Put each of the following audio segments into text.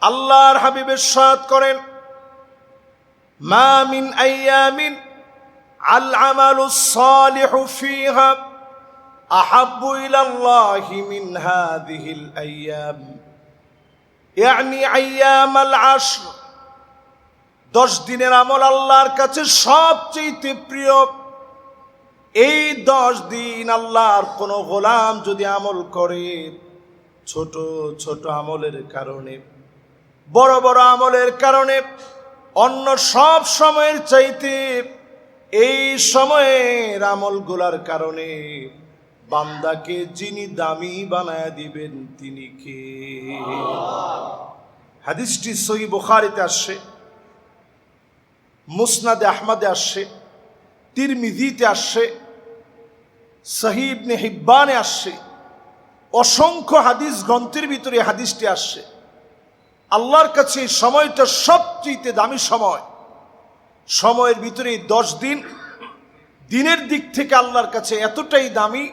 আল্লাহর হাবিব ইরশাদ করেন, মা মিন আইয়ামিন আল আমালুস সালিহু ফিহা আহাব্বু ইলাল্লাহি মিন হাযিহিল আইয়াম, ইয়ানি আইয়ামাল আশর। 10 দিনের আমল আল্লাহর কাছে সবচেয়ে প্রিয়। এই 10 দিন আল্লাহর কোন গোলাম যদি আমল করে, ছোট ছোট আমলের কারণে, বড় বড় আমলের কারণে, অন্য সব সময়ের চাইতে এই সময়ের আমলগুলার কারণে বান্দাকে যিনি দামি বানায় দিবেন তিনি কে? হাদিসটি সহিহ বুখারীতে আসছে, মুসনাদে আহমদে আসছে, তিরমিজিতে আসছে, সহিহ ইবনে হিব্বানে আসছে। অসংখ্য হাদিস গ্রন্থের ভিতরে হাদিসটি আসছে। আল্লাহর কাছে এই সময়টা সবচেয়ে দামি সময়। সময়ের ভিতরে 10 দিন, দিনের দিক থেকে আল্লাহর কাছে এতটাই দামি,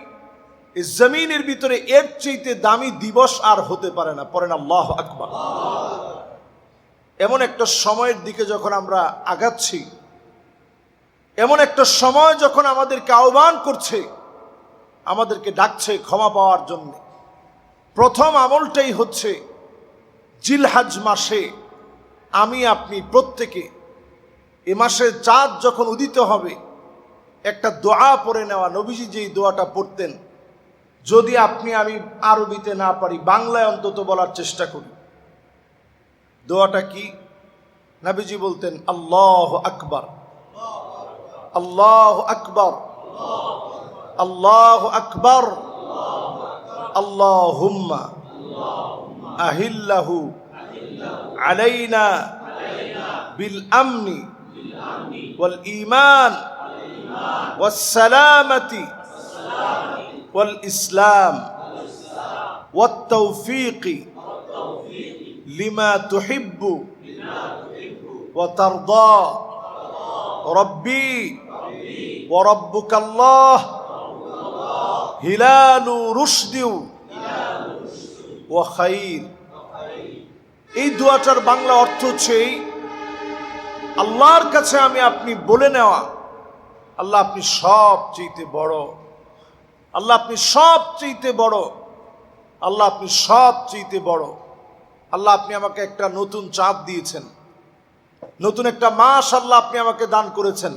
এই জমিনের ভিতরে এর চাইতে দামি দিবস আর হতে পারে না। পড়েন আল্লাহু আকবার। এমন একটা সময়ের দিকে যখন আমরা আগাচ্ছি, এমন একটা সময় যখন আমাদেরকে আহ্বান করছে, আমাদেরকে ডাকছে ক্ষমা পাওয়ার জন্য, প্রথম আমলটাই হচ্ছে জিলহজ মাসে আমি আপনি প্রত্যেকে এ মাসের চাঁদ যখন উদিত হবে একটা দোয়া পড়ে নেওয়া। নবীজি যেই দোয়াটা পড়তেন, যদি আপনি আমি আরবিতে না পারি, বাংলায় অন্তত বলার চেষ্টা করি। দোয়াটা কি? নবীজি বলতেন, আল্লাহু আকবার, আল্লাহু আকবার, আল্লাহু আকবার, আল্লাহুম্মা আহিল্লাহু আলাইনা বিল আমনি ওয়াল ঈমান ওয়াস সালামাতি ওয়াল ইসলাম ওয়াত তাওফীকি লিমা তুহিব্বু ওয়া তারদা রব্বি ওয়া রাব্বুকাল্লাহ হিলালু রুশদি ওয়া খাইর। এই দোয়াটার বাংলা অর্থ হচ্ছে আল্লাহর কাছে আমি আপনি বলে নেওয়া, আল্লাহ আপনি সবচেয়ে বড়, আল্লাহ আপনি সবচেয়ে বড়, আল্লাহ আপনি সবচেয়ে বড়। আল্লাহ আপনি আমাকে একটা নতুন চাঁদ দিয়েছেন, নতুন একটা মাস আল্লাহ আপনি আমাকে দান করেছেন।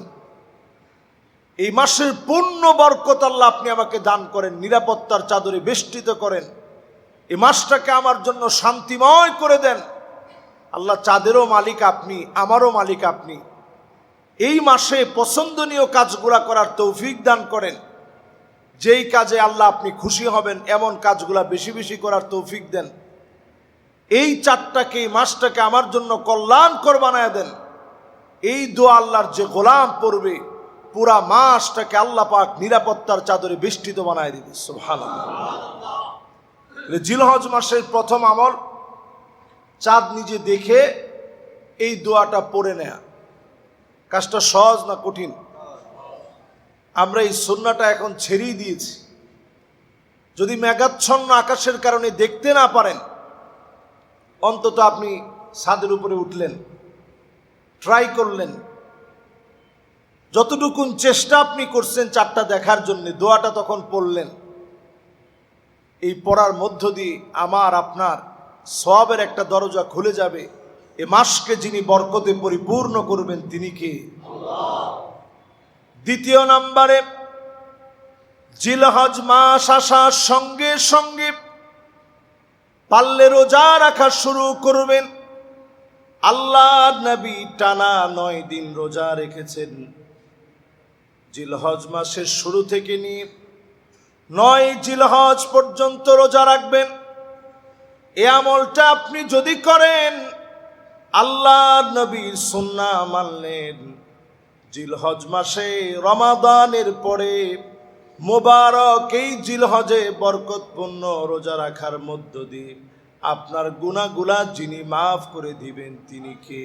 এই মাসের পূর্ণ বরকত আল্লাহ আপনি আমাকে দান করেন, নিরাপত্তার চাদরে বেষ্টিত করেন। এই মাসটাকে আমার জন্য শান্তিময় করে দেন। আল্লাহ চাঁদেরও মালিক আপনি, আমারও মালিক আপনি। এই মাসে পছন্দনীয় কাজগুলা করার তৌফিক দান করেন। যেই কাজে আল্লাহ আপনি খুশি হবেন এমন কাজগুলা বেশি বেশি করার তৌফিক দেন। এই চাঁদটাকে, এই মাসটাকে আমার জন্য কল্যাণকর বানায় দেন। এই দোয়া আল্লাহর যে গোলাম পড়বে, পুরা মাসটাকে আল্লাহ পাক নিরাপত্তার চাদরে বেষ্টিত বানায় দিবে। সুবহানাল্লাহ। জিলহজ মাসের প্রথম আমল চাঁদ নিজে দেখে এই দোয়াটা পড়ে নেয়া। কাজটা সহজ না কঠিন? আমরা এই সুন্নাহটা এখন ছেড়েই দিয়েছি। যদি মেঘাচ্ছন্ন আকাশের কারণে দেখতে না পারেন, অন্তত আপনি ছাদের উপরে উঠলেন, ট্রাই করলেন, যতটুকুন চেষ্টা আপনি করছেন চাঁদটা দেখার জন্য, দোয়াটা তখন পড়লেন। এই পড়ার মধ্য দিয়ে আমার আপনার সওয়াবের একটা দরজা খুলে যাবে। এ মাসকে যিনি বরকতে পরিপূর্ণ করবেন তিনি কে? আল্লাহ। দ্বিতীয় নম্বরে, জিলহজ মাস আসার সঙ্গে সঙ্গে পারলে রোজা রাখা শুরু করবেন। আল্লাহর নবী টানা 9 দিন রোজা রেখেছেন। জিলহজ মাসের শুরু থেকে নিয়ে 9 জিলহজ পর্যন্ত রোজা রাখবেন। এই আমলটা আপনি যদি করেন, আল্লাহর নবীর সুন্নাহ মানলেন, জিলহজ মাসে রমাদানের পরে মোবারক এই জিলহজে বরকতপূর্ণ রোজা রাখার মধ্য দিয়ে আপনার গুনাহগুলা যিনি মাফ করে দিবেন তিনি কে?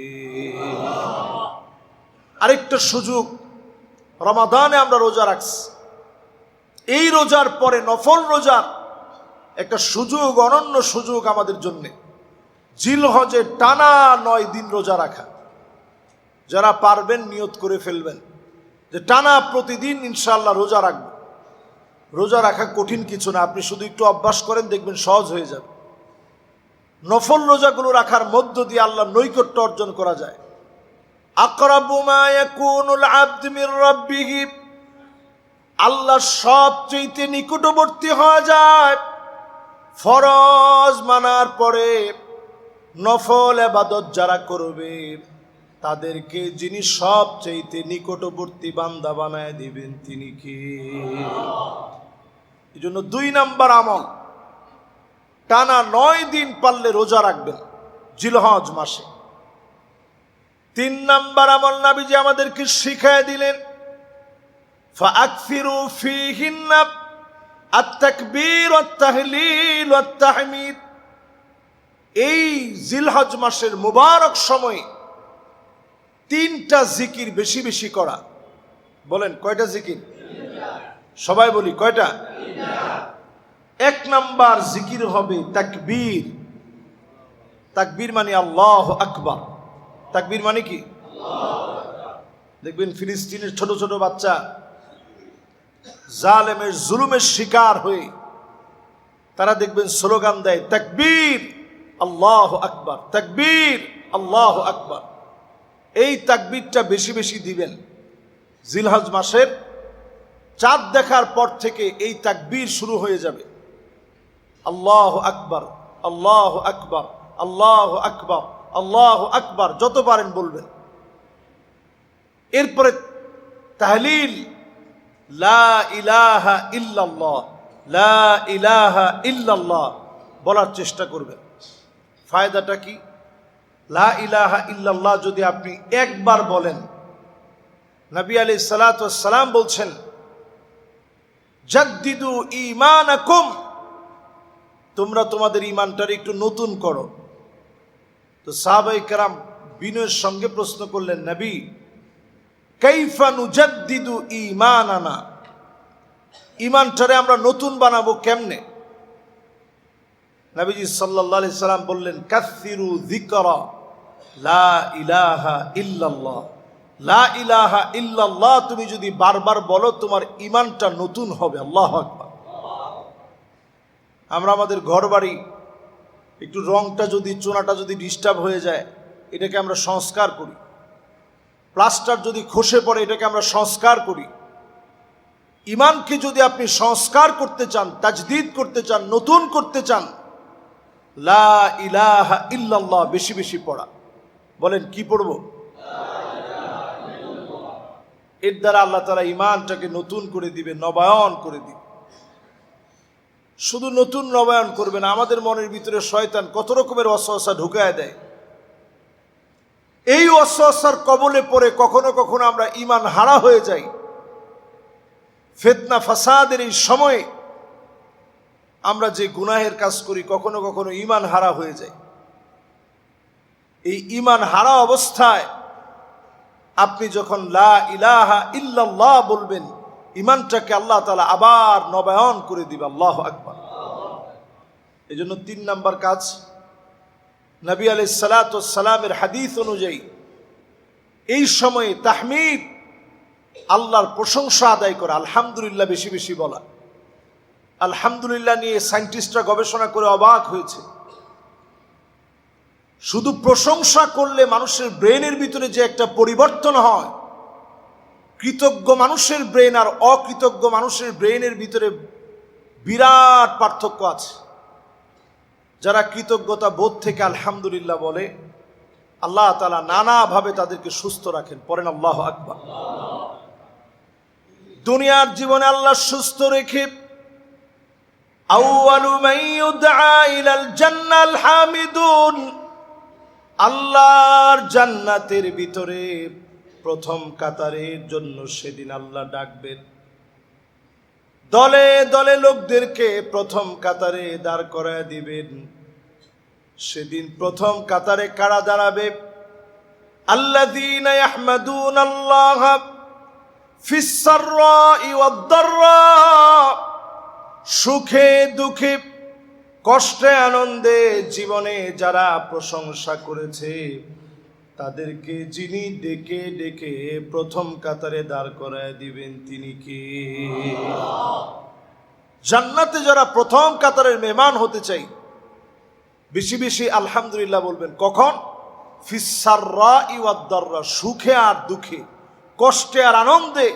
আরেকটা সুযোগ, রমাদানে আমরা রোজা রাখছি, এই রোজার পরে নফল রোজার একটা সুযোগ, অনন্য সুযোগ আমাদের জন্য। জিলহজে টানা 9 দিন রোজা রাখা। যারা পারবেন নিয়ত করে ফেলবেন যে টানা প্রতিদিন ইনশাআল্লাহ রোজা রাখব। রোজা রাখা কঠিন কিছু না, আপনি শুধু একটু অভ্যাস করেন দেখবেন সহজ হয়ে যাবে। নফল রোজাগুলো রাখার মধ্য দিয়ে আল্লাহর নৈকট্য অর্জন করা যায়। আকরাবু মা ইয়াকুনুল আবদু মির রাব্বিহি, আল্লাহ সবচেয়ে নিকটবর্তী হওয়া যায় ফরজ মানার পরে। নফল ইবাদত যারা করবে তাদেরকে যিনি সবচেয়ে নিকটবর্তী বান্দা বানায় দিবেন তিনি কে? এই জন্য 2 নাম্বার আমল, টানা 9 দিন পারলে রোজা রাখবেন জিলহজ মাসে। 3 নাম্বার আমল নবীজি আমাদেরকে শিখিয়ে দিলেন, ফাআকসিরু ফীহিন্না আত-তাকবীর ওয়াত-তাহলিল ওয়াত-তাহমিদ। এই জিলহজ মাসের মুবারক সময়ে 3টা জিকির বেশি বেশি করা। বলেন কয়টা জিকির? সবাই বলি কয়টা? 1 নাম্বার জিকির হবে তাকবীর। তাকবীর মানে আল্লাহু আকবার। তাকবীর মানে কি? দেখবেন ফিলিস্তিনের ছোট ছোট বাচ্চা জালেমের জুলুমের শিকার হয়ে তারা দেখবেন স্লোগান দেয় তাকবীর আল্লাহু আকবার, তাকবীর আল্লাহু আকবার। এই তাকবীরটা বেশি বেশি দিবেন। জিলহজ মাসের চাঁদ দেখার পর থেকে এই তাকবীর শুরু হয়ে যাবে। আল্লাহু আকবার, আল্লাহু আকবার, আল্লাহু আকবার, আল্লাহু আকবার, যত পারেন বলবেন। এরপরে তাহলিল, লা ইলাহা ইল্লাল্লাহ, লা ইলাহা ইল্লাল্লাহ বলার চেষ্টা করবেন। ফায়দাটা কি? লা ইলাহা ইল্লাল্লাহ যদি আপনি একবার বলেন, নবী আলাইহিস সালাতু ওয়াস সালাম বলছেন জাদ্দিদু ঈমানাকুম, তোমরা তোমাদের ঈমানটারে একটু নতুন করো। তো সাহাবায়ে কেরাম বিনয়ের সঙ্গে প্রশ্ন করলেন, নবী কাইফা নুজাদ্দিদু ঈমানানা, ঈমানটারে আমরা নতুন বানাবো কেমনে? নবীজি সাল্লাল্লাহু আলাইহি সাল্লাম বললেন, কাসসিরু যিকরা লা ইলাহা ইল্লাল্লাহ। লা ইলাহা ইল্লাল্লাহ তুমি যদি বারবার বলো তোমার ঈমানটা নতুন হবে। আল্লাহু আকবার। আমরা আমাদের ঘর বাড়ি একটু রংটা যদি, চুনাটা যদি ডিস্টার্ব হয়ে যায়, এটাকে আমরা সংস্কার করি। প্লাস্টার যদি খসে পড়ে, এটাকে আমরা সংস্কার করি। ঈমানকে যদি আপনি সংস্কার করতে চান, তাজদীদ করতে চান, নতুন করতে চান, লা ইলাহা ইল্লাল্লাহ বেশি বেশি পড়া। বলেন কি পড়ব? এর দ্বারা আল্লাহ তাআলা ঈমানটাকে নতুন করে দিবে, নবায়ন করে দিবে। শুধু নতুন নবায়ন করবে না, আমাদের মনের ভিতরে শয়তান কত রকমের ওয়াসওয়াসা ঢুকায় দেয়। এই ওয়াসওয়াসার কবলে পড়ে কখনো কখনো আমরা ঈমান হারা হয়ে যাই। ফিতনা ফাসাদের এই সময়ে আমরা যে গুনাহের কাজ করি, কখনো কখনো ঈমান হারা হয়ে যায়। এই ঈমান হারা অবস্থায় আপনি যখন লা ইলাহা ইল্লাল্লাহ বলবেন, ঈমানটাকে আল্লাহ তাআলা আবার নবায়ন করে দিবে। আল্লাহু আকবার। এই জন্য 3 নাম্বার কাজ, নবী আলাইহিস সালাতু ওয়াস সালামের হাদিস অনুযায়ী এই সময়ে তাহমিদ, আল্লাহর প্রশংসা আদায় করা, আলহামদুলিল্লাহ বেশি বেশি বলা। আলহামদুলিল্লাহ নিয়ে সায়েন্টিস্টরা গবেষণা করে অবাক হয়েছে। শুধু প্রশংসা করলে মানুষের ব্রেনের ভিতরে যে একটা পরিবর্তন হয়, কৃতজ্ঞ মানুষের ব্রেন আর অকৃতজ্ঞ মানুষের ব্রেনের ভিতরে বিরাট পার্থক্য আছে। যারা কৃতজ্ঞতা বোধ থেকে আলহামদুলিল্লাহ বলে, আল্লাহ তাআলা নানাভাবে তাদেরকে সুস্থ রাখেন। পড়েন আল্লাহু আকবার। দুনিয়ার জীবনে আল্লাহ সুস্থ রেখে আউয়ালু মান ইউদআ ইলাল জান্নাল হামিদুন, আল্লাহর জান্নাতের ভিতরে প্রথম কাতারের জন্য সেদিন আল্লাহ ডাকবেন। দলে দলে লোকদেরকে প্রথম কাতারে দাঁড় করায় দিবেন। সেদিন প্রথম কাতারে কারা দাঁড়াবে? আল্লাযীনা ইয়াহমাদুনাল্লাহ ফিস সাররাই ওয়াদ দাররা, সুখে দুঃখে কষ্টে আনন্দে জীবনে যারা প্রশংসা করেছে তাদেরকে যিনি ডেকে ডেকে প্রথম কাতারে দাঁড় করায় দিবেন তিনি কে? জান্নাতে যারা প্রথম কাতারের মেহমান হতে চাই বেশি বেশি আলহামদুলিল্লাহ বলবেন। কখন? ফিসাররাই ওয়াদ-দাররা, সুখে আর দুঃখে, কষ্টে আর আনন্দে,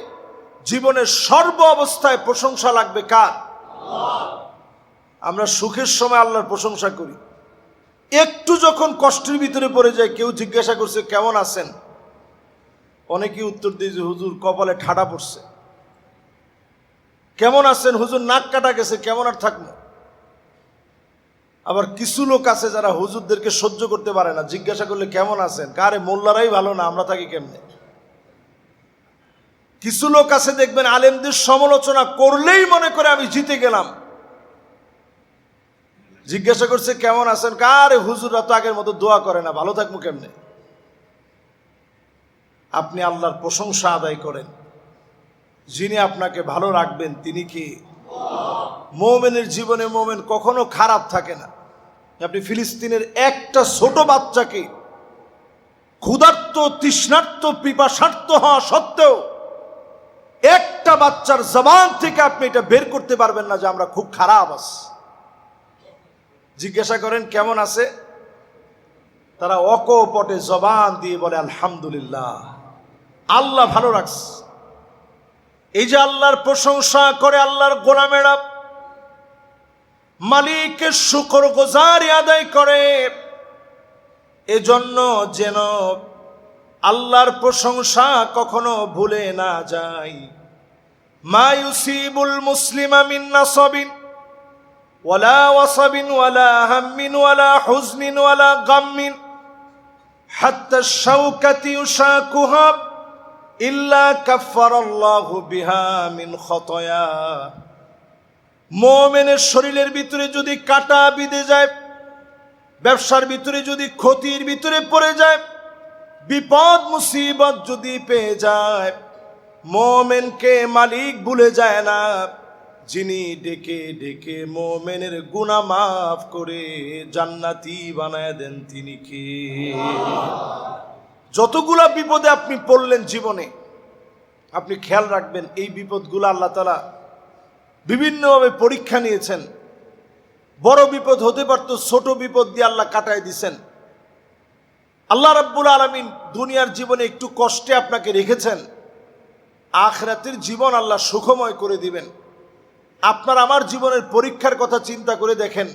জীবনের সর্ব অবস্থায় প্রশংসা লাগবে কার? আমরা সুখের সময় আল্লাহর প্রশংসা করি, একটু যখন কষ্টের ভিতরে পড়ে যায়, কেউ জিজ্ঞাসা করছে কেমন আছেন, অনেকেই উত্তর দিয়ে যে হুজুর কপালে ঠাডা পড়ছে। কেমন আছেন হুজুর, নাক কাটা গেছে, কেমন আর থাকবো। আবার কিছু লোক আছে যারা হুজুরদেরকে সহ্য করতে পারে না, জিজ্ঞাসা করলে কেমন আছেন, কারে মোল্লারাই ভালো না, আমরা থাকি কেমনে। কিছু লোক আছে দেখবেন আলেমদের সমালোচনা করলেই মনে করে আমি জিতে গেলাম। জিজ্ঞাসা করছে কেমন আছেন, কারে হুজুররা তো আগের মতো দোয়া করে না, ভালো থাকবো কেমনে। আপনি আল্লাহর প্রশংসা আদায় করেন, যিনি আপনাকে ভালো রাখবেন তিনি কি? মুমিনের জীবনে মুমিন কখনো খারাপ থাকে না। আপনি ফিলিস্তিনের একটা ছোট বাচ্চাকে ক্ষুধার্ত, তৃষ্ণার্ত, পিপাসার্ত হওয়া সত্ত্বেও একটা বাচ্চার জবান থেকে আপনি এটা বের করতে পারবেন না যে আমরা খুব খারাপ আছি। জিজ্ঞাসা করেন কেমন আছে, তারা অকপটে জবান দিয়ে বলে আলহামদুলিল্লাহ, আল্লাহ ভালো রাখছে। এই যে আল্লাহর প্রশংসা করে আল্লাহর গোলামেরা মালিকের শুকরগুজারি আদায় করে, এজন্য যেন আল্লাহর প্রশংসা কখনো ভুলে না যায়। মা ইউসিবুল মুসলিমা মিন নাসাবিন ওয়ালা ওয়াসাবিন ওয়ালা হাম্মিন ওয়ালা হুজনিন ওয়ালা গাম্মিন হাত্তা শাওকাতি ইউশাকুহা ইল্লা কাফফারাল্লাহু বিহা মিন খতায়া। মুমিনের শরীরের ভিতরে যদি কাঁটা বিঁধে যায়, ব্যবসার ভিতরে যদি ক্ষতির ভিতরে পড়ে যায়, বিপদ মুসিবত যদি পেয়ে যায়, মুমিনকে মালিক ভুলে যায় না, যিনি ডেকে ডেকে মুমিনের গুনাহ মাফ করে জান্নাতি বানায় দেন তিনি কে? যতগুলা বিপদে আপনি পড়লেন জীবনে, আপনি খেয়াল রাখবেন এই বিপদগুলো আল্লাহ তাআলা বিভিন্নভাবে পরীক্ষা নিয়েছেন। বড় বিপদ হতে পারত, ছোট বিপদ দিয়ে আল্লাহ কাটায় দিছেন। আল্লাহ রাব্বুল আলামিন দুনিয়ার জীবনে একটু কষ্টে আপনাকে রেখেছেন, আখিরাতের জীবন আল্লাহ সুখময় করে দিবেন। আপনার আমার জীবনের পরীক্ষার কথা চিন্তা করে দেখেন,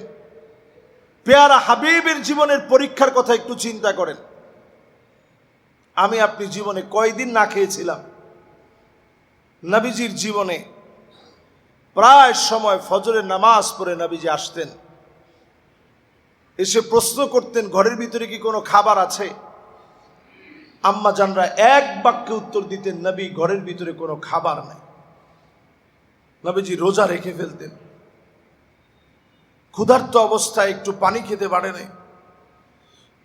পেয়ারা হাবিবের জীবনের পরীক্ষার কথা একটু চিন্তা করেন। আমি আপনি জীবনে কয়দিন না খেয়েছিলাম? নবীজির জীবনে প্রায় সময় ফজরের নামাজ পড়ে নবীজি আসতেন, এসে প্রশ্ন করতেন ঘরের ভিতরে কি কোনো খাবার আছে? আম্মা জানরা এক বাক্যে উত্তর দিতেন, নবী ঘরের ভিতরে কোনো খাবার নাই। নবীজি রোজা রেখে ফেলতেন, ক্ষুধার্ত অবস্থায় একটু পানি খেতে পারে নাই,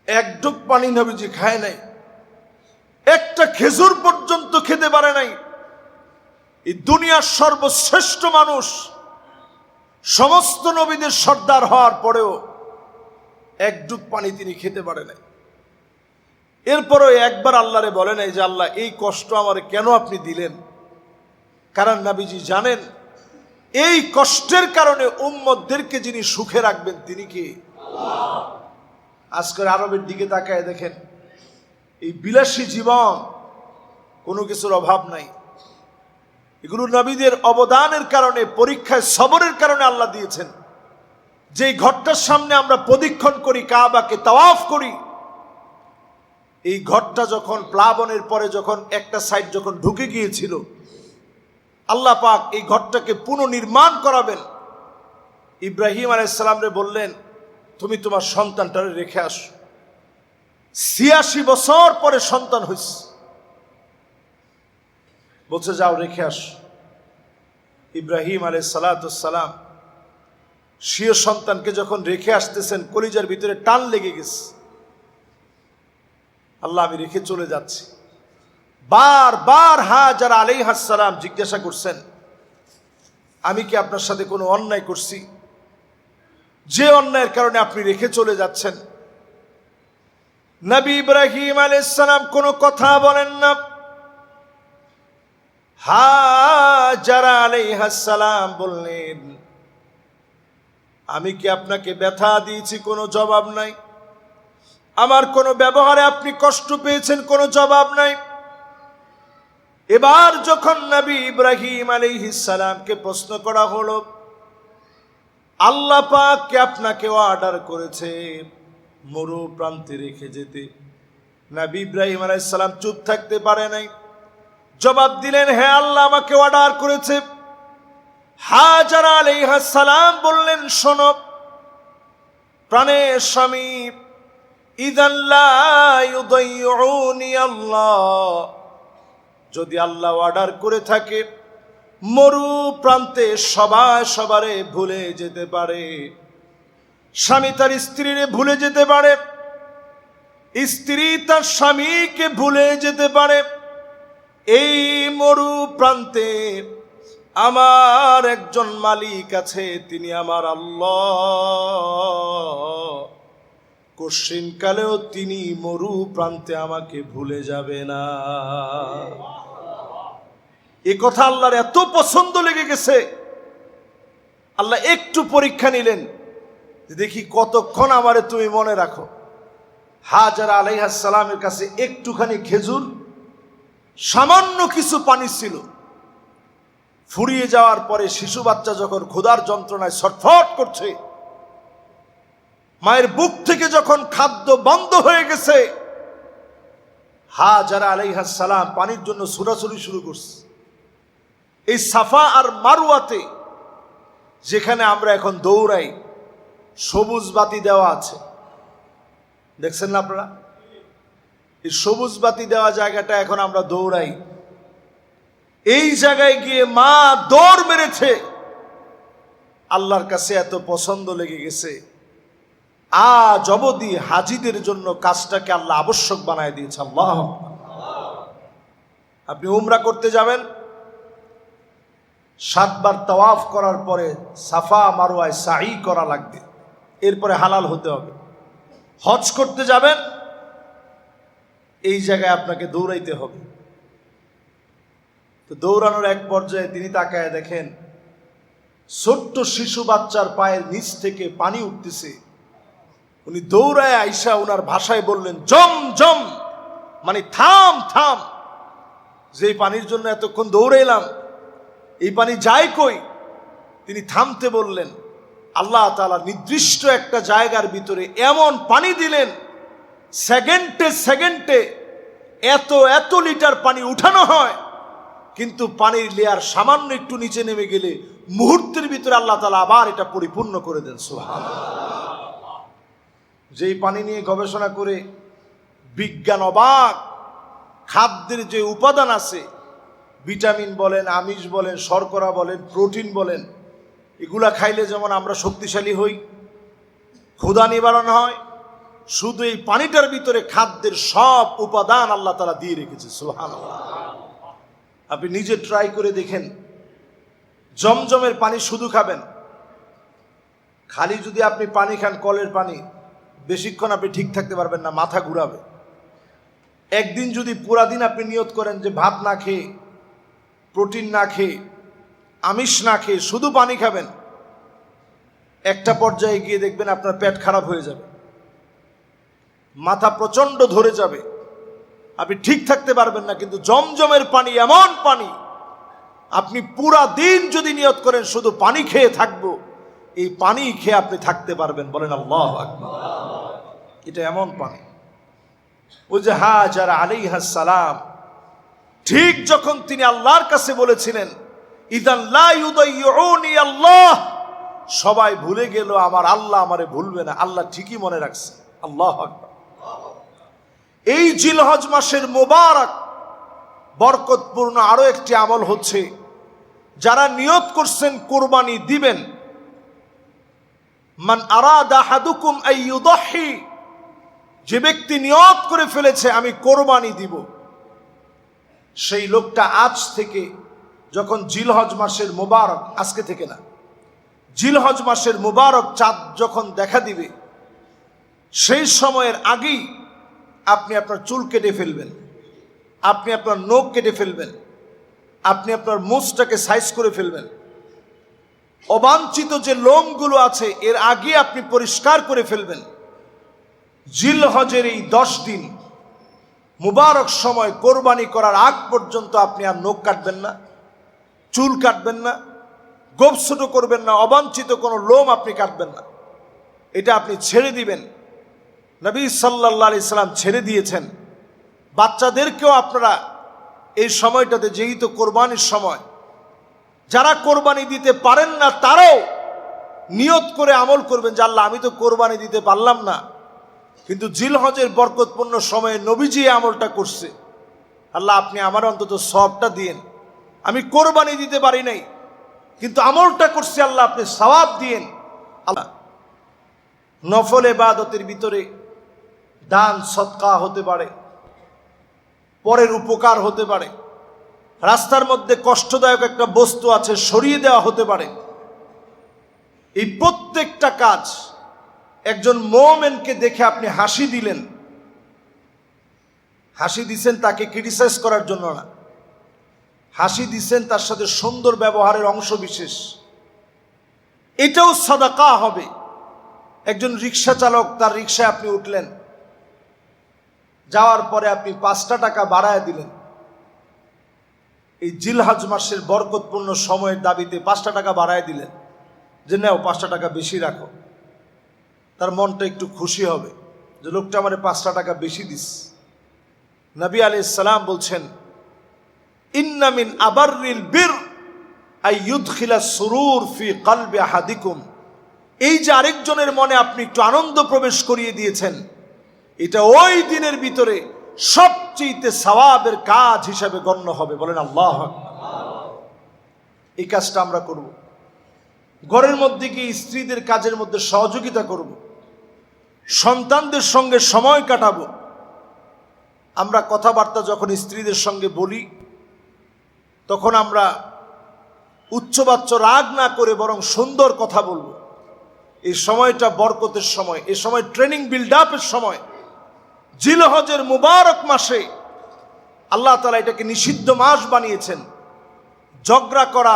এক ঢোক পানি নবীজি খায় নাই, একটা খেজুর পর্যন্ত খেতে পারে নাই। এই দুনিয়ার সর্বশ্রেষ্ঠ মানুষ, সমস্ত নবীদের সর্দার হওয়ার পরেও এক ঢোক পানি তিনি খেতে পারে নাই। এরপরও একবার আল্লাহরে বলে নাই যে আল্লাহ এই কষ্ট আমার কেন আপনি দিলেন? কারণ নবীজি জানেন এই কষ্টের কারণে উম্মতদেরকে যিনি সুখে রাখবেন তিনি কি? আজকের আরবের দিকে তাকায় দেখেন, এই বিলাসী জীবন, কোনো কিছুর অভাব নাই। এগুলো নবীদের অবদানের কারণে, পরীক্ষায় সবরের কারণে আল্লাহ দিয়েছেন। যেই ঘরটার সামনে আমরা প্রদক্ষিণ করি, কাবাকে তাওয়াফ করি, এই ঘরটা যখন প্লাবনের পরে যখন একটা সাইড যখন ঢুকে গিয়েছিল, আল্লাহ পাক এই ঘরটাকে পুনর্নির্মাণ করাবেন। ইব্রাহিম আলাইহিস সালামরে বললেন তুমি তোমার সন্তানটারে রেখে আসো। ৮৬ বছর পরে সন্তান হয়েছে, বলছে যাও রেখে আসো। ইব্রাহিম আলাইহিস সালাম স্বীয় সন্তানকে যখন রেখে আসতেছেন, কলিজার ভিতরে টান লেগে গেছে। আল্লাহ আমি রেখে চলে যাচ্ছি। বারবার হাজার আলাইহিস সালাম জিজ্ঞাসা করছেন আমি কি আপনার সাথে কোনো অন্যায় করছি? যে অন্যায়ের কারণে আপনি রেখে চলে যাচ্ছেন। নবী ইব্রাহিম আলাইহিস সালাম কোনো কথা বলেন না। হাজারা আলাইহাস সালাম বললেন, আমি কি আপনাকে ব্যথা দিয়েছি? কোনো জবাব নাই। আমার কোনো ব্যবহারে আপনি কষ্ট পেয়েছেন? কোনো জবাব নাই। এবার যখন নবী ইব্রাহিম আলাইহিস সালামকে প্রশ্ন করা হলো, আল্লাহ পাক কে আপনাকে অর্ডার করেছে মরু প্রান্তে রেখে যেতে, নবী ইব্রাহিম আলাইহিস সালাম চুপ থাকতে পারে নাই, জবাব দিলেন, হ্যাঁ আল্লাহ আমাকে অর্ডার করেছে। হাজারা আলাইহাস সালাম বললেন, শোনো প্রাণের স্বামী, ইযান লা ইউদাইউনি আল্লাহ, যদি আল্লাহ অর্ডার করে থাকে মরু প্রান্তে সবারে ভুলে যেতে পারে। স্বামী তার স্ত্রীরে ভুলে যেতে পারে, স্ত্রী তার স্বামীকে ভুলে যেতে পারে। এই মরু প্রান্তে আমার একজন মালিক আছে, তিনি আমার আল্লাহ। কশিন কালেও তিনি মরু প্রান্তে আমাকে ভুলে যাবে না। এ কথা আল্লাহর এত পছন্দ লেগে গেছে, আল্লাহ একটু পরীক্ষা নিলেন, দেখি কতক্ষণ আমারে তুমি মনে রাখো। হাজারা আলাইহাস সালামের কাছে একটুখানি খেজুর, সামান্য কিছু পানি ছিল। ফুরিয়ে যাওয়ার পরে শিশু বাচ্চা যখন ক্ষুধার যন্ত্রণায় ছটফট করছে, মায়ের বুক থেকে যখন খাদ্য বন্ধ হয়ে গেছে, হাজারা আলাইহাস সালাম পানির জন্য ছুটাছুটি শুরু করছে। এই সাফা আর মারওয়াতে যেখানে আমরা এখন দৌড়াই, সবুজ বাতি দেওয়া আছে, দেখছেন না আপনারা? এই সবুজ বাতি দেওয়া জায়গাটা এখন আমরা দৌড়াই। এই জায়গায় গিয়ে মা দৌড় মেরেছে, আল্লাহর কাছে এত পছন্দ লেগে গেছে। আজ অবধি হাজিদের জন্য কাজটাকে আল্লাহ আবশ্যক বানায় দিয়েছে। আল্লাহ, আপনি উমরা করতে যাবেন, 7 বার তাওয়াফ করার পরে সাফা মারওয়ায় সাই করা লাগবে, এরপরে হালাল হতে হবে। হজ করতে যাবেন, এই জায়গায় আপনাকে দৌড়াইতে হবে। তো দৌড়ানোর এক পর্যায়ে তিনি তাকায় দেখেন ছোট্ট শিশু বাচ্চার পায়ের নিচ থেকে পানি উঠতেছে। উনি দৌড়ায় আইসা ওনার ভাষায় বললেন, জম জম, মানে থাম থাম, যে পানির জন্য এতক্ষণ দৌড়ে এলাম, এই পানি যায় কই? তিনি থামতে বললেন। আল্লাহ তাআলা নির্দিষ্ট একটা জায়গার ভিতরে এমন পানি দিলেন, সেকেন্ডে সেকেন্ডে এত এত লিটার পানি উঠানো হয়, কিন্তু পানির লেয়ার সামান্য একটু নিচে নেমে গেলে মুহূর্তের ভিতরে আল্লাহ তাআলা আবার এটা পরিপূর্ণ করে দেন। সুবহানাল্লাহ। যেই পানি নিয়ে গবেষণা করে বিজ্ঞান অবাক, খাদ্যের যে উপাদান আছে, ভিটামিন বলেন, আমিষ বলেন, শর্করা বলেন, প্রোটিন বলেন, এগুলা খাইলে যেমন আমরা শক্তিশালী হই, ক্ষুধা নিবারণ হয়, শুধু এই পানিটার ভিতরে খাদ্যের সব উপাদান আল্লাহ তাআলা দিয়ে রেখেছে। সুবহানাল্লাহ। আপনি নিজে ট্রাই করে দেখেন, জমজমের পানি শুধু খাবেন, খালি যদি আপনি পানি খান কলের পানি, বেশিক্ষণ আপনি ঠিক থাকতে পারবেন না, মাথা ঘুরাবে। একদিন যদি পুরা দিন আপনি নিয়ত করেন যে ভাত না খেয়ে, প্রোটিন না খেয়ে, আমিষ না খেয়ে শুধু পানি খাবেন, একটা পর্যায়ে গিয়ে দেখবেন আপনার পেট খারাপ হয়ে যাবে, মাথা প্রচন্ড ধরে যাবে, আপনি ঠিক থাকতে পারবেন না। কিন্তু জমজমের পানি এমন পানি, আপনি পুরা দিন যদি নিয়ত করেন শুধু পানি খেয়ে থাকবো, এই পানি খেয়ে আপনি থাকতে পারবেন। বলেন আল্লাহু আকবার। এটা এমন পানি। ওই যে হাজারা আলাইহাস সালাম ঠিক যখন তিনি আল্লাহর কাছে বলেছিলেন, ইযান লা ইউদাইউনি আল্লাহ, সবাই ভুলে গেল, আমার আল্লাহ আমারে ভুলবে না, আল্লাহ ঠিকই মনে রাখছে। আল্লাহু আকবার। এই জিলহজ মাসের মোবারক বরকতপূর্ণ আরো একটি আমল হচ্ছে, যারা নিয়ত করছেন কুরবানি দিবেন, মান আরাদা আহাদুকুম আইয়ুদহি, যে ব্যক্তি নিয়ত করে ফেলেছে আমি কোরবানি দিব, সেই লোকটা আজ থেকে, যখন জিলহজ মাসের মোবারক, আজকে থেকে না, জিলহজ মাসের মুবারক চাঁদ যখন দেখা দিবে সেই সময়ের আগেই আপনি আপনার চুল কেটে ফেলবেন, আপনি আপনার নখ কেটে ফেলবেন, আপনি আপনার মুছটাকে সাইজ করে ফেলবেন। অবাঞ্ছিত যে লোমগুলো আছে এর আগে আপনি পরিষ্কার করে ফেলবেন। জিলহজের এই 10 দিন মুবারক সময় কোরবানি করার আগ পর্যন্ত আপনি আর নখ কাটবেন না, চুল কাটবেন না, গোঁফ ছোট করবেন না, অবাঞ্ছিত কোনো লোম আপনি কাটবেন না। এটা আপনি ছেড়ে দিবেন। নবী সাল্লাল্লাহু আলাইহি সাল্লাম ছেড়ে দিয়েছেন। বাচ্চাদেরকেও আপনারা এই সময়টাতে, যেহেতু কোরবানির সময়, যারা কোরবানি দিতে পারেন না তারাও নিয়ত করে আমল করবেন যে আল্লাহ আমি তো কোরবানি দিতে পারলাম না, কিন্তু জিলহজের বরকতপূর্ণ সময়ে নবীজি এই আমলটা করছে, আল্লাহ আপনি আমার অন্তত সওয়াবটা দিয়েন। আমি কোরবানি দিতে পারি নাই কিন্তু আমলটা করছি, আল্লাহ আপনি সওয়াব দিয়েন। আল্লাহ নফল ইবাদতের ভিতরে দান সদকা হতে পারে, পরের উপকার হতে পারে, রাস্তার মধ্যে কষ্টদায়ক একটা বস্তু আছে সরিয়ে দেওয়া হতে পারে। এই প্রত্যেকটা কাজ একজন মুমিনকে দেখে আপনি হাসি দিলেন, হাসি দিছেন তাকে ক্রিটিসাইজ করার জন্য না, হাসি দিছেন তার সাথে সুন্দর ব্যবহারের অংশ বিশেষ, এটাও সাদাকা হবে। একজন রিক্সা চালক, তার রিক্সায় আপনি উঠলেন, যাওয়ার পরে আপনি 5টা টাকা বাড়ায় দিলেন। এই জিলহজ মাসের বরকতপূর্ণ সময়ের দাবিতে 5টা টাকা বাড়ায় দিলেন যে নাও 5টা টাকা বেশি রাখো। তার মনটা একটু খুশি হবে যে লোকটা আমারে 5টা টাকা বেশি দিস। নবী আলাইহিস সালাম বলছেন, ইন্না মিন আবাররিল বির আই ইউদখিলা সুরুর ফি কলবি আহাদিকুম। এই যে আরেকজনের মনে আপনি একটু আনন্দ প্রবেশ করিয়ে দিয়েছেন, এটা ওই দিনের ভিতরে সবচেয়ে সওয়াবের কাজ হিসাবে গণ্য হবে। বলেন আল্লাহু আকবার। এই কাজটা আমরা করব। ঘরের মধ্যে গিয়ে স্ত্রীদের কাজের মধ্যে সহযোগিতা করব, সন্তানদের সঙ্গে সময় কাটাবো। আমরা কথাবার্তা যখন স্ত্রীদের সঙ্গে বলি তখন আমরা উচ্চবাচ্য রাগ না করে বরং সুন্দর কথা বলবো। এই সময়টা বরকতের সময়, এই সময় ট্রেনিং বিল্ড আপের সময়। জিলহজের মুবারক মাসে আল্লাহ তাআলা এটাকে নিষিদ্ধ মাস বানিয়েছেন। ঝগড়া করা,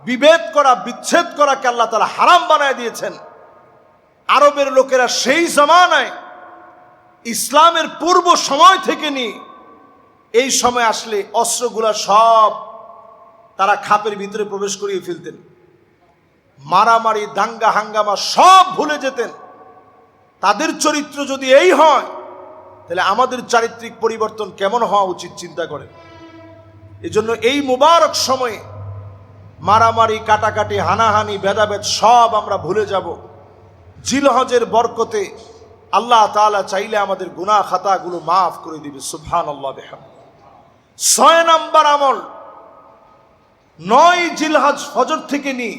বিভেদ করা, বিচ্ছেদ করাকে আল্লাহ তাআলা হারাম বানায় দিয়েছেন। আরবের লোকেরা সেই জামানায়, ইসলামের পূর্ব সময় থেকে নিয়ে এই সময় আসলে অস্ত্রগুলা সব তারা খাপের ভিতরে প্রবেশ করিয়ে ফেলতেন। মারামারি, দাঙ্গা হাঙ্গামা সব ভুলে যেতেন। তাদের চরিত্র যদি এই হয় তাহলে আমাদের চারিত্রিক পরিবর্তন কেমন হওয়া উচিত চিন্তা করেন। এজন্য এই মুবারক সময়ে মারামারি, কাটাকাটি, হানাহানি, ভেদাভেদ সব আমরা ভুলে যাব। জিলহজের বরকতে আল্লাহ তাআলা চাইলে আমাদের গুনাহ খাতাগুলো মাফ করে দিবে। সুবহানাল্লাহ বিহামদিহি। 6 নম্বর আমল, 9 জিলহজ ফজর থেকে নিয়ে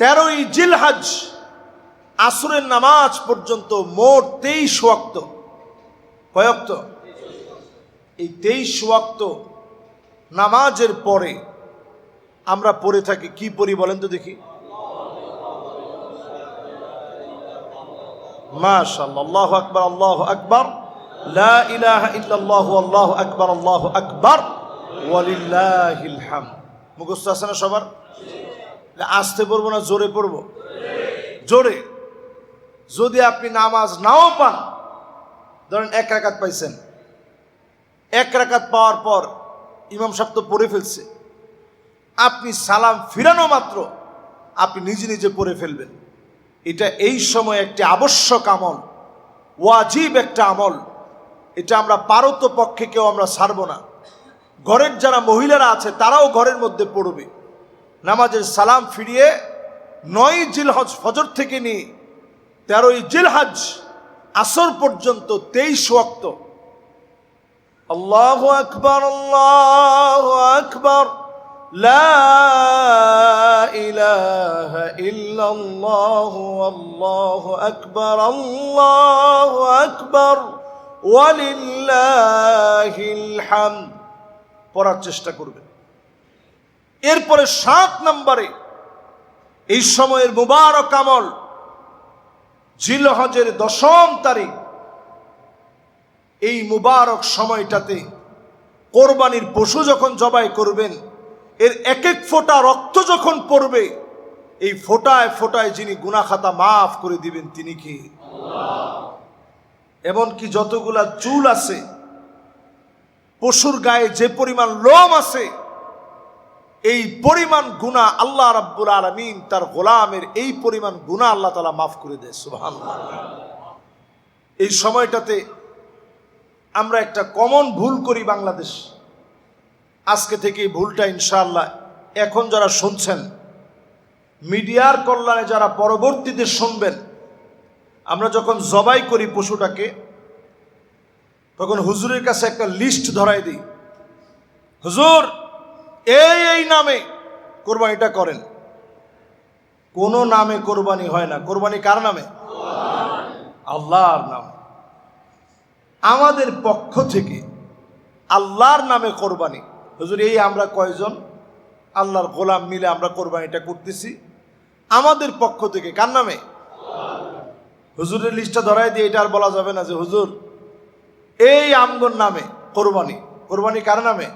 13 জিলহজ আসরের নামাজ পর্যন্ত মোট 23 ওয়াক্ত। কয় ওয়াক্ত? এই 23 ওয়াক্ত নামাজের পরে আমরা পড়ে থাকি, কি পড়ি বলেন তো দেখি? মাশাআল্লাহ, আল্লাহু আকবার, আল্লাহু আকবার, লা ইলাহা ইল্লাল্লাহু, আল্লাহু আকবার, আল্লাহু আকবার, ওয়ালিল্লাহিল হামদ। মুখস্থ আছে না সবার? আস্তে পড়বো না জোরে পড়বো? জোরে। যদি আপনি নামাজ নাও পান, ধরেন 1 রাকাত পাইছেন, 1 রাকাত পাওয়ার পর ইমাম সাহেব তো পড়ে ফেলছে, আপনি সালাম ফিরানো মাত্র আপনি নিজে নিজে পড়ে ফেলবেন। এটা এই সময় একটি আবশ্যক আমল, ওয়াজিব একটা আমল। এটা আমরা পারত পক্ষে কেউ আমরা ছাড়বো না। ঘরের যারা মহিলারা আছে তারাও ঘরের মধ্যে পড়বে। নামাজের সালাম ফিরিয়ে 9 জিলহজ ফজর থেকে নিয়ে 13 জিলহজ আসর পর্যন্ত 23 ওয়াক্ত আল্লাহু আকবার, আল্লাহু আকবার, লা ইলাহা ইল্লাল্লাহু, আল্লাহু আকবার, আল্লাহু আকবার, ওয়ালিল্লাহিল হামদ পড়ার চেষ্টা করবেন। এরপরে 7 নম্বরে এই সময়ের মুবারক আমল জিলহজের 10ম তারিখ, এই মুবারক সময়টাতে কোরবানির পশু যখন জবাই করবেন, এর এক এক ফোঁটা রক্ত যখন পড়বে, এই ফোঁটায় ফোঁটায় যিনি গুনাহ খাতা মাফ করে দিবেন তিনি কি? এমনকি যতগুলা চুল আছে, পশুর গায়ে যে পরিমাণ লোম আছে, এই পরিমাণ গুনাহ আল্লাহ রাব্বুল আলামিন তার গোলামের এই পরিমাণ গুনাহ আল্লাহ তাআলা মাফ করে দেয়। সুবহানাল্লাহ। এই সময়টাতে আমরা একটা কমন ভুল করি বাংলাদেশ। আজকে থেকে এই ভুলটা ইনশাআল্লাহ এখন যারা শুনছেন, মিডিয়ার কল্যাণে যারা পরবর্তীতে শুনবেন, আমরা যখন জবাই করি পশুটাকে, তখন হুজুরের কাছে একটা লিস্ট ধরাই দিই, হুজুর এই এই নামে কোরবানিটা করেন। কোনো নামে কোরবানি হয় না। কোরবানি কার নামে? আল্লাহর নামে। আমাদের পক্ষ থেকে আল্লাহর নামে কোরবানি। হুজুর এই আমরা কয়জন আল্লাহর গোলাম মিলে আমরা কোরবানিটা করতেছি, আমাদের পক্ষ থেকে কার নামে? হুজুরের লিস্টটা ধরাই দিয়ে এটা আর বলা যাবে না যে হুজুর এই আমগর নামে কোরবানি। কোরবানি কার নামে?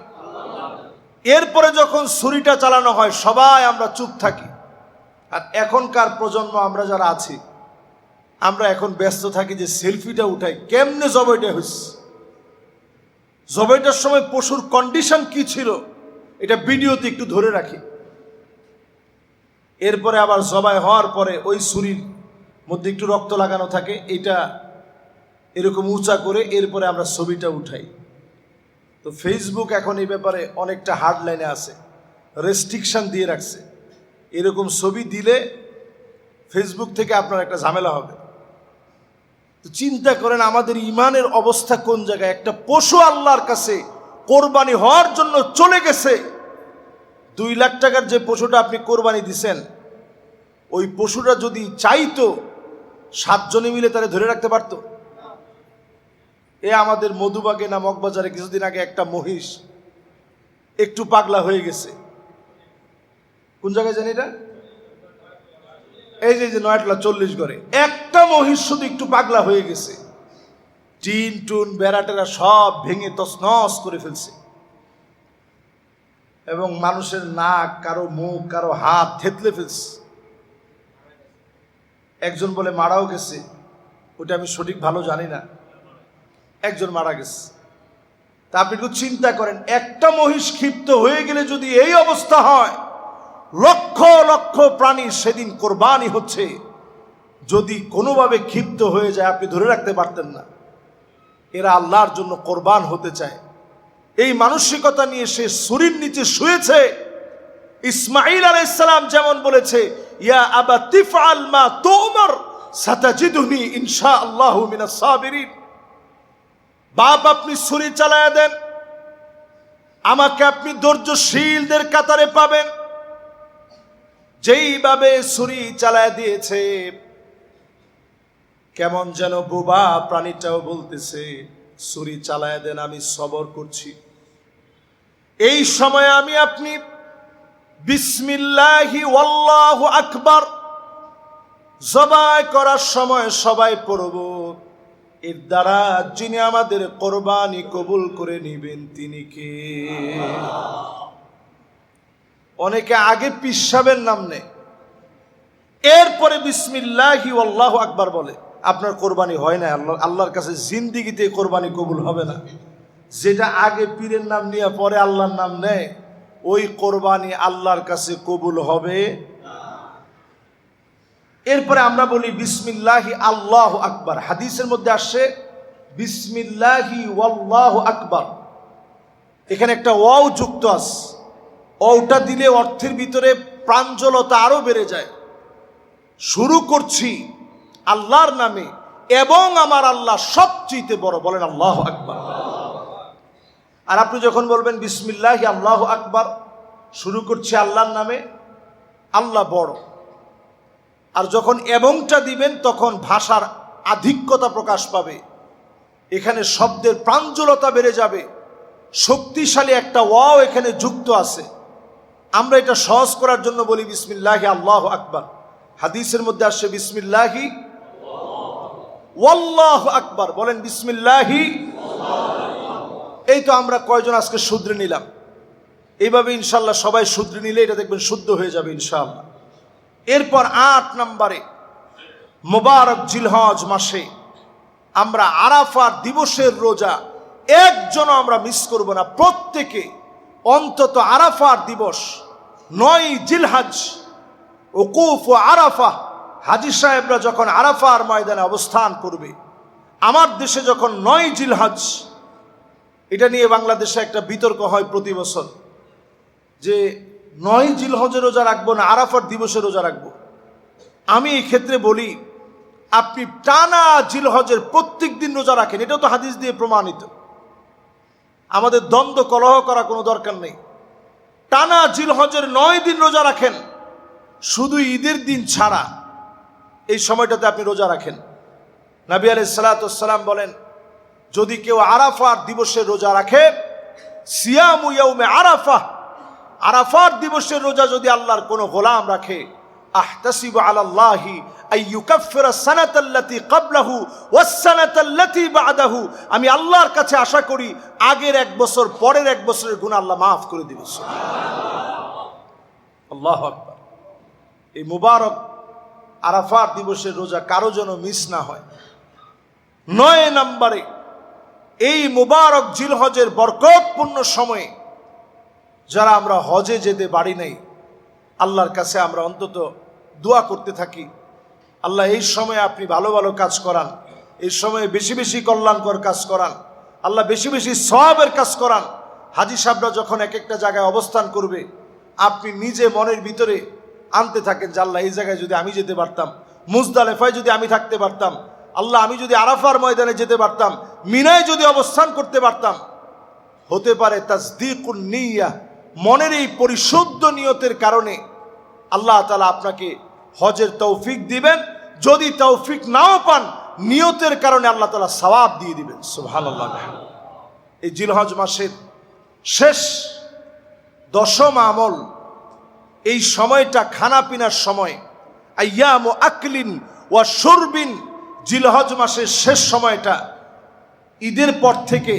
এরপরে যখন ছুরিটা চালানো হয় সবাই আমরা চুপ থাকি। আর এখনকার প্রজন্ম আমরা যারা আছি, আমরা এখন ব্যস্ত থাকি যে সেলফিটা উঠাই, কেমনে জবাইটা হয়েছে, জবাইটার সময় পশুর কন্ডিশন কি ছিল এটা ভিডিওতে একটু ধরে রাখি। এরপরে আবার জবাই হওয়ার পরে ওই ছুরির মধ্যে একটু রক্ত লাগানো থাকে, এটা এরকম উঁচা করে এরপরে আমরা ছবিটা উঠাই। তো ফেসবুক এখন এই ব্যাপারে অনেকটা হার্ড লাইনে আছে, রেস্ট্রিকশন দিয়ে রাখছে। এরকম ছবি দিলে ফেসবুক থেকে আপনার একটা ঝামেলা হবে। তো চিন্তা করেন আমাদের ইমানের অবস্থা কোন জায়গায়। একটা পশু আল্লাহর কাছে কোরবানি হওয়ার জন্য চলে গেছে। 2 লাখ টাকার যে পশুটা আপনি কোরবানি দিছেন, ওই পশুটা যদি চাইতো 7 জনে মিলে তারে ধরে রাখতে পারতো। আমাদের মধুবাগে না মগবাজারে কিছুদিন আগে একটা মহিষ একটু পাগলা হয়ে গেছে। কোন জায়গায় জানি এটা? এই যে নয়াটলা 40 ঘরে একটা মহিষ শুধু একটু পাগলা হয়ে গেছে। টিন টুন বেড়াটেরা সব ভেঙে তছনছ করে ফেলছে, এবং মানুষের নাক, কারো মুখ, কারো হাত থেতলে ফেলছে। একজন বলে মারাও গেছে, ওটা আমি সঠিক ভালো জানি না। একজন মারা গেছে। তা আপনি একটু চিন্তা করেন, একটা মহিষ ক্ষিপ্ত হয়ে গেলে যদি এই অবস্থা হয়, লক্ষ লক্ষ প্রাণী সেদিন কোরবানি হচ্ছে, যদি কোনোভাবে ক্ষিপ্ত হয়ে যায় আপনি ধরে রাখতে পারতেন না। এরা আল্লাহর জন্য কোরবান হতে চায়, এই মানসিকতা নিয়ে সে ছুরির নিচে শুয়েছে। ইসমাঈল আলাইহিস সালাম যেমন বলেছে, ইয়া আবা তিফআল মা তুমার সাতাজিদুনি ইনশাআল্লাহু মিনাস সাবিরিন। বাপ আপনি ছুরি চালায়া দেন, আমাকে আপনি ধৈর্যশীলদের কাতারে পাবেন। যেইভাবে ছুরি চালায়া দিয়েছে, কেমন যেন বোবা প্রাণীটাও বলতেছে, ছুরি চালায়া দেন, আমি সবর করছি। এই সময় আমি আপনি বিসমিল্লাহি ওয়াল্লাহু আকবার জবাই করার সময় সবাই পড়ব, এর দ্বারা যিনি আমাদের কোরবানি কবুল করে নেবেন তিনি কে? অনেকে আগে পিসাবের নাম নেয়, এরপরে বিসমিল্লাহি ওয়াল্লাহু আকবার বলে। আপনার কোরবানি হয় না, আল্লাহর কাছে জিন্দিগিতে কোরবানি কবুল হবে না। যেটা আগে পীরের নাম নিয়ে পরে আল্লাহর নাম নেয়, ওই কোরবানি আল্লাহর কাছে কবুল হবে। এরপরে আমরা বলি বিসমিল্লাহি আল্লাহু আকবার। হাদিসের মধ্যে আসছে বিসমিল্লাহি ওয়াল্লাহু আকবার, এখানে একটা ওয়াও যুক্ত আছে। ওটা দিলে অর্থের ভিতরে প্রাঞ্জলতা আরো বেড়ে যায়। শুরু করছি আল্লাহর নামে, এবং আমার আল্লাহ সবচেয়ে বড়, বলেন আল্লাহু আকবার। আর আপনি যখন বলবেন বিসমিল্লাহি আল্লাহু আকবার, শুরু করছি আল্লাহর নামে, আল্লাহ বড়। আর যখন এবংটা দিবেন তখন ভাষার আধিক্যতা প্রকাশ পাবে, এখানে শব্দের প্রাঞ্জলতা বেড়ে যাবে, শক্তিশালী একটা ওয়াও এখানে যুক্ত আছে। আমরা এটা সহজ করার জন্য বলি বিসমিল্লাহি আল্লাহু আকবার। হাদিসের মধ্যে আসছে বিসমিল্লাহি ওয়াল্লাহু আকবার, বলেন বিসমিল্লাহি। এই তো আমরা কয়জন আজকে শুধরে নিলাম। এইভাবে ইনশাল্লাহ সবাই শুধরে নিলে এটা দেখবেন শুদ্ধ হয়ে যাবে ইনশাআল্লাহ। এরপর 8 নম্বরে মোবারক জিলহজ মাসে আমরা আরাফার দিবসের রোজা একজনও আমরা মিস করব না। প্রত্যেকে অন্তত আরাফার দিবস 9 জিলহজ ওকুফ ও আরাফা, হাজী সাহেবরা যখন আরাফার ময়দানে অবস্থান করবে, আমার দেশে যখন 9 জিলহজ, এটা নিয়ে বাংলাদেশে একটা বিতর্ক হয় প্রতি বছর যে 9 জিলহজের রোজা রাখবো না আরাফার দিবসের রোজা রাখবো। আমি এই ক্ষেত্রে বলি, আপনি টানা জিলহজের প্রত্যেক দিন রোজা রাখেন, এটাও তো হাদিস দিয়ে প্রমাণিত। আমাদের দ্বন্দ্ব কলহ করা কোনো দরকার নেই। টানা জিলহজের 9 দিন রোজা রাখেন, শুধু ঈদের দিন ছাড়া এই সময়টাতে আপনি রোজা রাখেন। নবী আলাইহিস সালাতু ওয়াস সালাম বলেন, যদি কেউ আরাফার দিবসের রোজা রাখে, সিয়ামু ইয়াউমে আরাফা, আরাফার দিবসের রোজা যদি আল্লাহর কোনো গোলাম রাখে, আহতাসিবু আলাল্লাহি আইয়ুকাফিরা সানাতাল্লাতী ক্বাবলাহু ওয়াস সানাতাল্লাতী বা'দাহু, আমি আল্লাহর কাছে আশা করি আগের 1 বছর পরের 1 বছরের গুনাহ আল্লাহ মাফ করে দিবেন। আল্লাহু আকবার। এই মুবারক আরাফার দিবসের রোজা কারো যেন মিস না হয়। 9 নম্বরে এই মুবারক জিলহজের বরকতপূর্ণ সময়ে যারা আমরা হজে যেতে পারি নাই, আল্লাহর কাছে আমরা অন্তত দোয়া করতে থাকি, আল্লাহ এই সময়ে আপনি ভালো ভালো কাজ করান, এই সময়ে বেশি বেশি কল্যাণকর কাজ করান, আল্লাহ বেশি বেশি সওয়াবের কাজ করান। হাজী সাহেবরা যখন এক একটা জায়গায় অবস্থান করবে, আপনি নিজে মনের ভিতরে আনতে থাকেন যে আল্লাহ এই জায়গায় যদি আমি যেতে পারতাম, মুজদালেফায় যদি আমি থাকতে পারতাম, আল্লাহ আমি যদি আরাফার ময়দানে যেতে পারতাম, মিনায় যদি অবস্থান করতে পারতাম। হতে পারে তাসদীকুন নিয়া, মনের এই পরিশুদ্ধ নিয়তের কারণে আল্লাহ তাআলা আপনাকে হজের তৌফিক দিবেন। যদি তৌফিক নাও পান, নিয়তের কারণে আল্লাহ তাআলা সওয়াব দিয়ে দিবেন। সুবহানাল্লাহ। এই জিলহজ মাসের শেষ 10ম আমল, এই সময়টা খানা পিনার সময়, আইয়ামু আকলিন ওয়া শুরবিন। জিলহজ মাসের শেষ সময়টা, ঈদের পর থেকে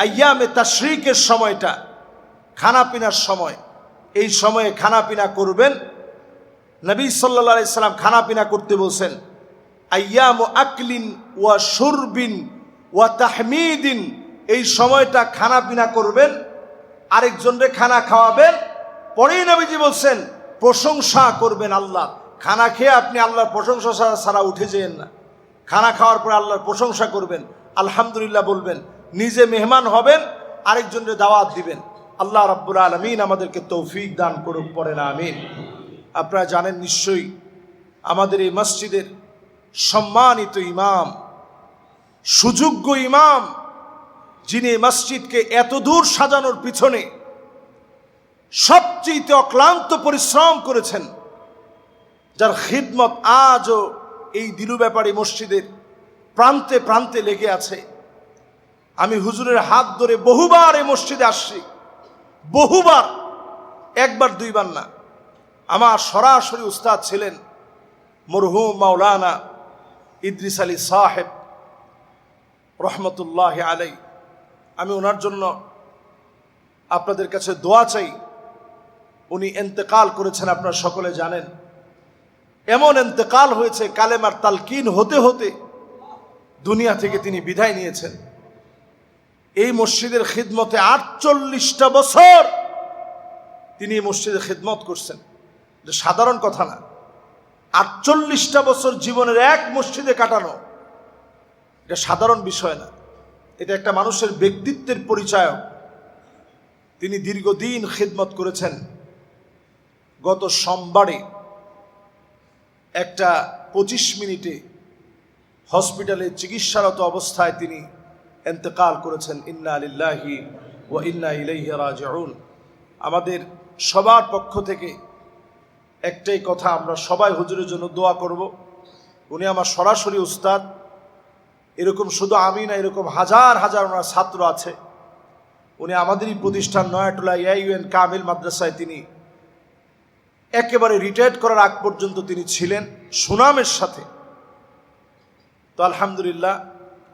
আইয়ামে তাশরিকের সময়টা খানা পিনার সময়। এই সময়ে খানা পিনা করবেন। নবী সাল্লাল্লাহু আলাইহি সাল্লাম খানা পিনা করতে বলছেন, আইয়ামু আকলিন ওয়া শুরবিন ওয়া তাহমিদিন। এই সময়টা খানা পিনা করবেন, আরেকজনকে খানা খাওয়াবেন। পরেই নবীজি বলছেন প্রশংসা করবেন আল্লাহ। খানা খেয়ে আপনি আল্লাহর প্রশংসা ছাড়া উঠে যেয়েন না। খানা খাওয়ার পরে আল্লাহর প্রশংসা করবেন, আলহামদুলিল্লাহ বলবেন, নিজে মেহমান হবেন, আরেকজনকে দাওয়াত দিবেন। আল্লাহ রাব্বুল আলামিন আমাদেরকে তৌফিক দান করুক, পড়েন আমিন। আপনারা জানেন নিশ্চয়ই, আমাদের এই মসজিদের সম্মানিত ইমাম, সুযোগ্য ইমাম, যিনি মসজিদকে এত দূর সাজানোর পিছনে সবচেয়ে অক্লান্ত পরিশ্রম করেছেন, যার খিদমত আজও এই দিলু ব্যাপারী মসজিদের প্রান্তে প্রান্তে লেগে আছে। আমি হুজুরের হাত ধরে বহুবার এই মসজিদে আসছি, বহুবার, 1বার 2বার না। আমার সরাসরি উস্তাদ ছিলেন মরহুম মাওলানা ইদ্রিস আলী সাহেব রহমতুল্লাহ আলাই। আমি ওনার জন্য আপনাদের কাছে দোয়া চাই। উনি ইন্তেকাল করেছেন, আপনারা সকলে জানেন। এমন ইন্তেকাল হয়েছে, কালেমার তালকিন হতে হতে দুনিয়া থেকে তিনি বিদায় নিয়েছেন। এই মসজিদের খিদমতে 48টা বছর তিনি এই মসজিদে খিদমত করছেন। এটা সাধারণ কথা না। 48টা বছর জীবনের এক মসজিদে কাটানো, এটা সাধারণ বিষয় না। এটা একটা মানুষের ব্যক্তিত্বের পরিচয়ক। তিনি দীর্ঘদিন খিদমত করেছেন। গত সোমবারে একটা 25 মিনিটে হসপিটালে চিকিৎসারত অবস্থায় তিনি ইন্তেকাল করেছেন। ইন্না লিল্লাহি ওয়া ইন্না ইলাইহি রাজিউন। আমাদের সবার পক্ষ থেকে একটাই কথা, আমরা সবাই হুজুরের জন্য দোয়া করব। উনি আমার সরাসরি উস্তাদ। এরকম শুধু আমি না, এরকম হাজার হাজার ওনার ছাত্র আছে। উনি আমাদেরই প্রতিষ্ঠান নয়াটোলা AIUN কামিল মাদ্রাসায় তিনি একেবারে রিটায়ার্ড করার আগ পর্যন্ত তিনি ছিলেন সুনামের সাথে। তো আলহামদুলিল্লাহ,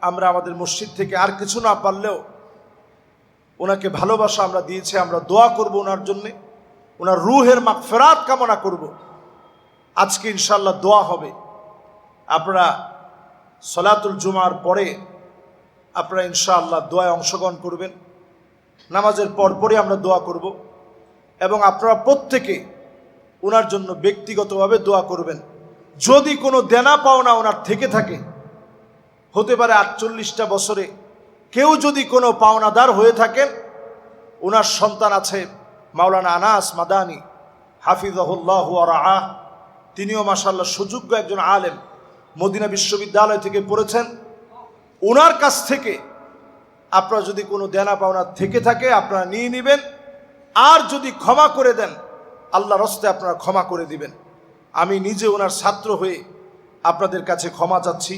আমরা আমাদের মসজিদ থেকে আর কিছু না পারলেও ওনাকে ভালোবাসা আমরা দিয়েছি, আমরা দোয়া করব ওনার জন্যে, ওনার রুহের মাগফিরাত কামনা করব। আজকে ইনশাআল্লাহ দোয়া হবে। আপনারা সলাতুল জুমার পরে আপনারা ইনশাআল্লাহ দোয়ায় অংশগ্রহণ করবেন। নামাজের পরপরই আমরা দোয়া করব এবং আপনারা প্রত্যেকে ওনার জন্য ব্যক্তিগতভাবে দোয়া করবেন। যদি কোনো দেনা পাওনা ওনার থেকে থাকে, হতে পারে 48টা বছরে কেউ যদি কোনো পাওনাদার হয়ে থাকেন, ওনার সন্তান আছে মাওলানা আনাস মাদানী হাফিজাহুল্লাহ ওয়া রাআহ, তিনিও মাশাআল্লাহ সুযোগ্য একজন আলেম, মদিনা বিশ্ববিদ্যালয় থেকে পড়েছেন। ওনার কাছ থেকে আপনারা যদি কোনো দেনা পাওনা থেকে থাকে আপনারা নিয়ে নেবেন, আর যদি ক্ষমা করে দেন আল্লাহর হস্তে আপনারা ক্ষমা করে দিবেন। আমি নিজে ওনার ছাত্র হয়ে আপনাদের কাছে ক্ষমা চাচ্ছি,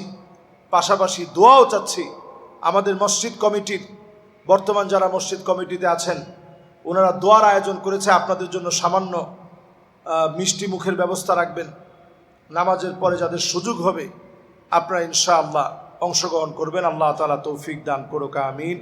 পাশাপাশি দোয়াও চাচ্ছি। আমাদের মসজিদ কমিটির বর্তমান যারা মসজিদ কমিটিতে আছেন ওনারা দোয়ার আয়োজন করেছে, আপনাদের জন্য সামান্য মিষ্টি মুখের ব্যবস্থা রাখবেন। নামাজের পরে যাদের সুযোগ হবে আপনারা ইনশাআল্লাহ অংশগ্রহণ করবেন। আল্লাহ তাআলা তৌফিক দান করুক, আমিন।